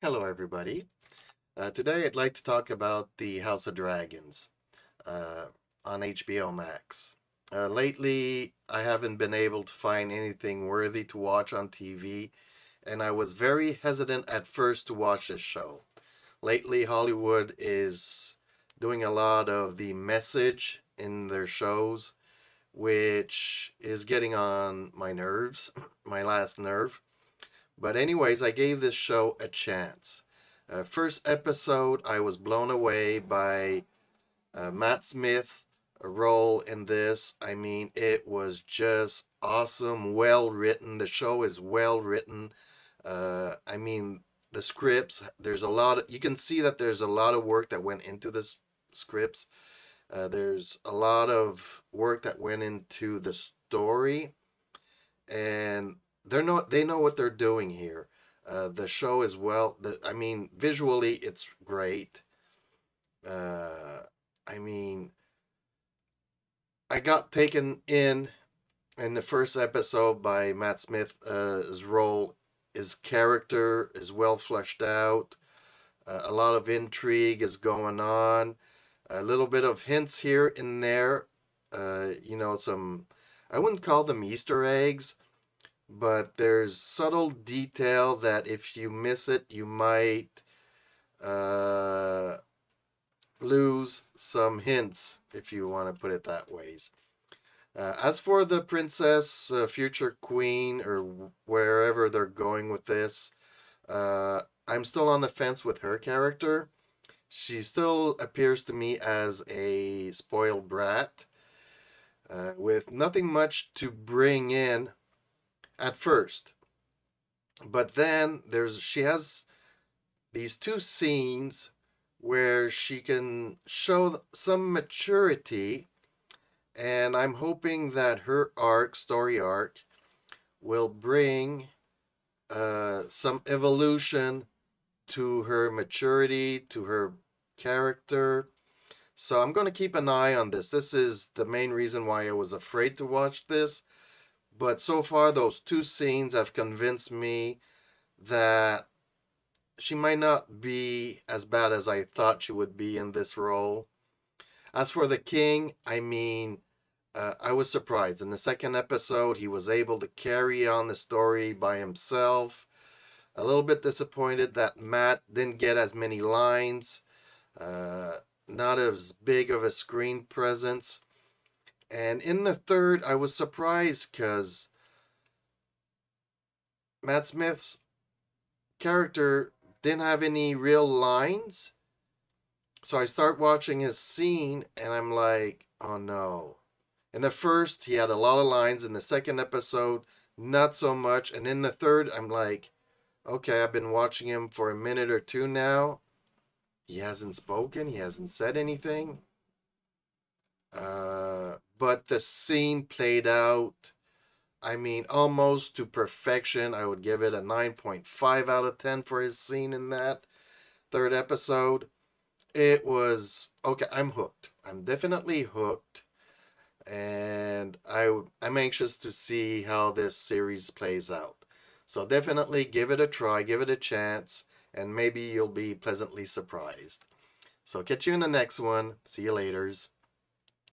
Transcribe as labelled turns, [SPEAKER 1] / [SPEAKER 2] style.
[SPEAKER 1] Hello, everybody. Today I'd like to talk about the House of Dragons uh, on HBO Max. Lately, I haven't been able to find anything worthy to watch on TV, and I was very hesitant at first to watch this show. Lately, Hollywood is doing a lot of the message in their shows, which is getting on my nerves, my last nerve. But anyways, I gave this show a chance. First episode, I was blown away by Matt Smith's role in this. I mean, it was just awesome, well written. The show is well written. I mean, the scripts, there's a lot of, you can see that there's a lot of work that went into this scripts. There's a lot of work that went into the story, and they know what they're doing here. The show is I mean, visually it's great. Uh, I mean, I got taken in the first episode by Matt Smith. His role, his character is well fleshed out. A lot of intrigue is going on. A little bit of hints here and there. Some, I wouldn't call them Easter eggs, but there's subtle detail that if you miss it, you might uh, lose some hints, if you want to put it that ways. As for the princess, future queen, or wherever they're going with this, I'm still on the fence with her character. She still appears to me as a spoiled brat, with nothing much to bring in at first. But then she has these two scenes where she can show some maturity, and I'm hoping that her story arc, will bring some evolution to her maturity, to her character. So I'm going to keep an eye on this. This is the main reason why I was afraid to watch this. But so far, those two scenes have convinced me that she might not be as bad as I thought she would be in this role. As for the king, I mean, I was surprised. In the second episode, he was able to carry on the story by himself. A little bit disappointed that Matt didn't get as many lines, uh, not as big of a screen presence. And in the third, I was surprised because Matt Smith's character didn't have any real lines. So I start watching his scene and I'm like, oh no. In the first, he had a lot of lines. In the second episode, not so much. And in the third, I'm like, okay, I've been watching him for a minute or two now. He hasn't spoken, he hasn't said anything. But the scene played out, I mean, almost to perfection. I would give it a 9.5 out of 10 for his scene in that third episode. It was okay. I'm hooked. I'm definitely hooked. And I'm anxious to see how this series plays out. So definitely give it a try, give it a chance, and maybe you'll be pleasantly surprised. So catch you in the next one. See you later.